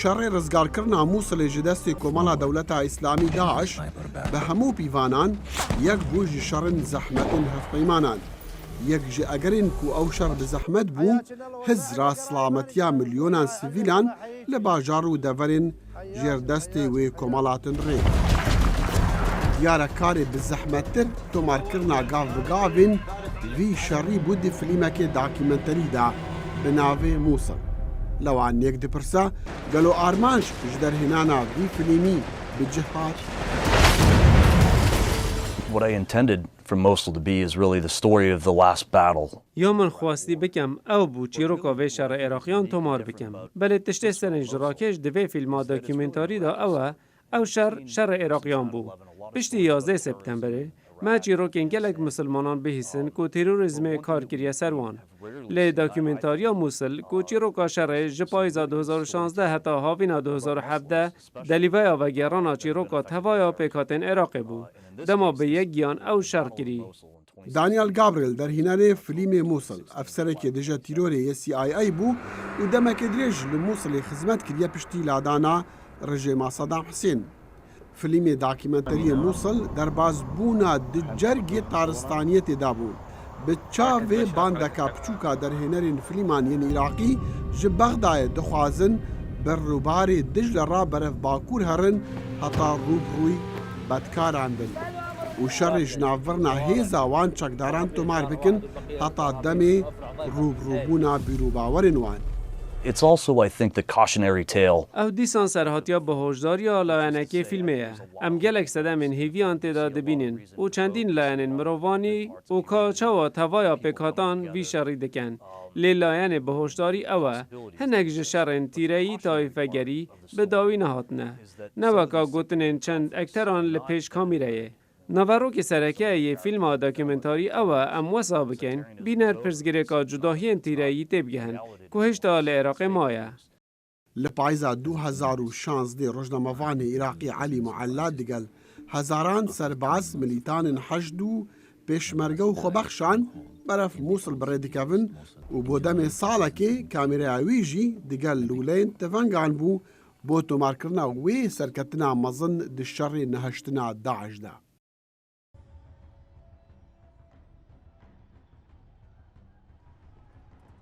شەڕێ ڕزگارکردنا مووسڵێ ji destê Komala Dewleta İslamî Daeş bi hemû pîvanan yek bû ji şerên zehmetên hevpeymanan. Yek ji egerên ku ew şer bi zehmet bû, hizra silametiya milyonan sivîlan li bajar û deverên jêrdestê wê komalatin rê. Diyara karê bi zehmettir tomarkirina gav bi gavên vî şerî bû di filmekê dokümenterî de bi navê Mosul. Lewan yek dipirsa gelo armanj ji derhênana vî filmî bi cihat. What I intended for Mosul to be is really the story of the last battle. یا من خواستی بکم او بو چیروکا و شر عراقیان تومار بکم. بله تشتی سرنج راکش دوی فیلم داکیومنتاری دا او شر عراقیان بو. پشتی 11 سپتامبر ما چیروکین گلک مسلمانان بهیسن کو تروریسم کارگیری سروان. لی داکیومنتاریا موسل کو چیروکا شر جپایزا 2016 حتی هاوینا 2017 دلیویا و گرانا چیروکا توایا پیکاتن عراق بو. دما به یک گیان او شر گیری. دانیال گابریل derhînanê filmê Mosul efserekê dije tîrorê yê CIA bû û demekê dirêj li Mosulê xizmet kiriye piştî ladana rejêma Saddam Hussein. Filmê dokümenteriyê Mosul derbasbûna di cergê taristaniyetê da bû. Bi çavê bandeka piçûka derhênerên filman yên Iraqî ji Bexdayê dixwazin berrûbarê Dicle ra berev Bakur herin heta rûbirûyî bedkaran bin. û şerê ji navbirina hêza wan çekdaran tomar bikin heta demê rûbirûbûna bîrûbawerên wan. It's also, I think, the cautionary tale. او دیسان سرهاتیا به هشداریا لاینکی فیلمیه. ام گلک سدمین هیویان تدا دبینین و چندین لاینن مروانی و کاچاوا توایا پکاتان وی شری دکن. لی لاین به هشداری اوه هنگ جشرن تیرهی طایفه‌گری به داوی نهاتنه. نوکا گوتنین چند اکتران لپیش کامیره. نوارو سرکه یه فیلم داکیومنتاری اوه ام وسا بکن بینر پرزگیره که جداهین تیرهی تبگهن که هشتا لعراق مایه. لپایزا 2016 روزنامه‌وان عراقی علی معلا دیگل هزاران سرباز ملیتان حشد و پشمرگه و خوبخشان برف موسل بردیکوین و بودم سالکی کامیرای ویجی دیگل لولین تفنگان بو بو تومارکرنا وی سرکتنا مزن دشری نهشتنا داعش ده.